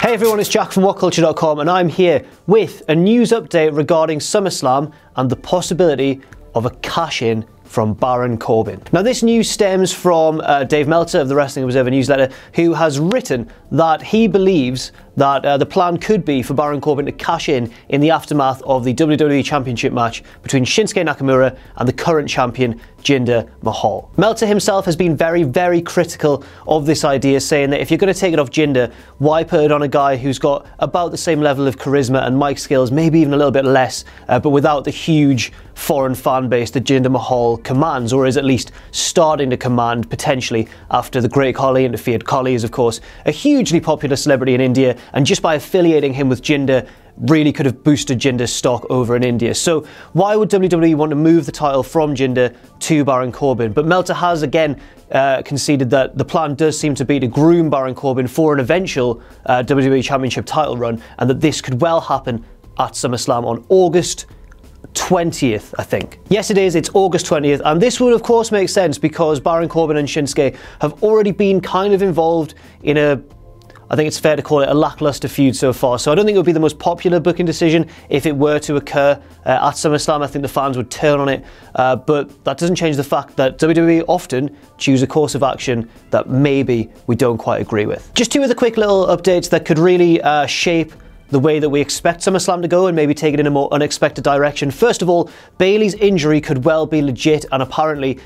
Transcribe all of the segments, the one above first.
Hey everyone, it's Jack from WhatCulture.com and I'm here with a news update regarding SummerSlam and the possibility of a cash-in from Baron Corbin. Now this news stems from Dave Meltzer of the Wrestling Observer newsletter, who has written that he believes that the plan could be for Baron Corbin to cash in the aftermath of the WWE Championship match between Shinsuke Nakamura and the current champion Jinder Mahal. Meltzer himself has been very, very critical of this idea, saying that if you're going to take it off Jinder, why put it on a guy who's got about the same level of charisma and mic skills, maybe even a little bit less, but without the huge foreign fan base that Jinder Mahal commands, or is at least starting to command potentially after the Great Khali interfered. Khali is of course a hugely popular celebrity in India, and just by affiliating him with Jinder really could have boosted Jinder's stock over in India. So why would WWE want to move the title from Jinder to Baron Corbin? But Meltzer has again conceded that the plan does seem to be to groom Baron Corbin for an eventual WWE Championship title run, and that this could well happen at SummerSlam on August 20th, I think. Yes, it is. It's August 20th, and this would of course make sense because Baron Corbin and Shinsuke have already been kind of involved in I think it's fair to call it a lackluster feud so far. So I don't think it would be the most popular booking decision if it were to occur at SummerSlam. I think the fans would turn on it, but that doesn't change the fact that WWE often choose a course of action that maybe we don't quite agree with. Just two other quick little updates that could really shape the way that we expect SummerSlam to go and maybe take it in a more unexpected direction. First of all, Bayley's injury could well be legit, and apparently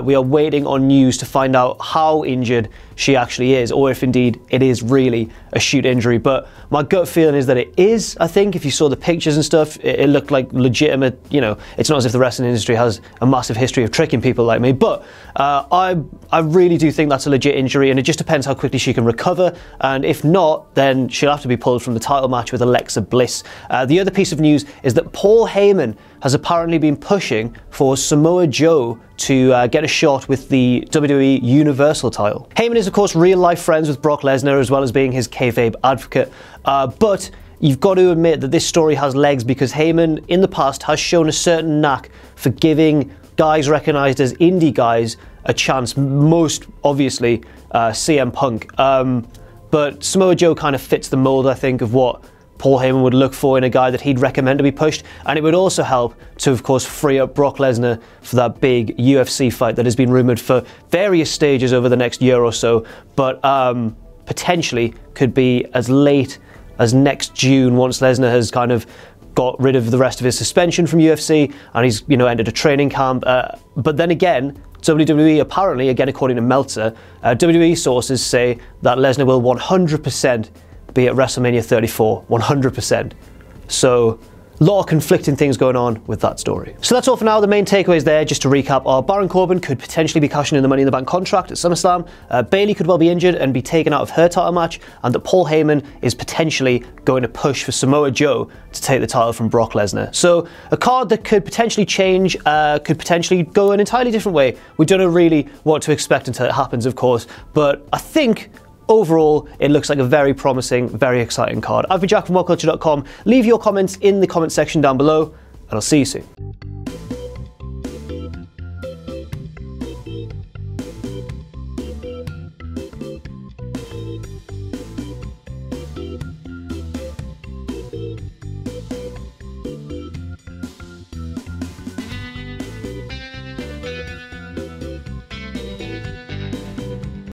we are waiting on news to find out how injured she actually is, or if indeed it is really a shoot injury. But my gut feeling is that it is. I think if you saw the pictures and stuff, it looked like legitimate. You know, it's not as if the wrestling industry has a massive history of tricking people like me, but I really do think that's a legit injury, and it just depends how quickly she can recover, and if not, then she'll have to be pulled from the title match with Alexa Bliss. The other piece of news is that Paul Heyman has apparently been pushing for Samoa Joe to get a shot with the WWE Universal title. Heyman is of course real life friends with Brock Lesnar, as well as being his kayfabe advocate, but you've got to admit that this story has legs because Heyman in the past has shown a certain knack for giving guys recognised as indie guys a chance, most obviously CM Punk. But Samoa Joe kind of fits the mold, I think, of what Paul Heyman would look for in a guy that he'd recommend to be pushed, and it would also help to, of course, free up Brock Lesnar for that big UFC fight that has been rumoured for various stages over the next year or so, but potentially could be as late as next June once Lesnar has kind of got rid of the rest of his suspension from UFC and he's, you know, entered a training camp. But then again, WWE apparently, again according to Meltzer, WWE sources say that Lesnar will 100% be at WrestleMania 34, 100%. So a lot of conflicting things going on with that story. So that's all for now. The main takeaways there, just to recap, are Baron Corbin could potentially be cashing in the Money in the Bank contract at SummerSlam, Bayley could well be injured and be taken out of her title match, and that Paul Heyman is potentially going to push for Samoa Joe to take the title from Brock Lesnar. So a card that could potentially change, could potentially go an entirely different way. We don't know really what to expect until it happens, of course, but I think overall, it looks like a very promising, very exciting card. I've been Jack from WhatCulture.com. Leave your comments in the comment section down below, and I'll see you soon.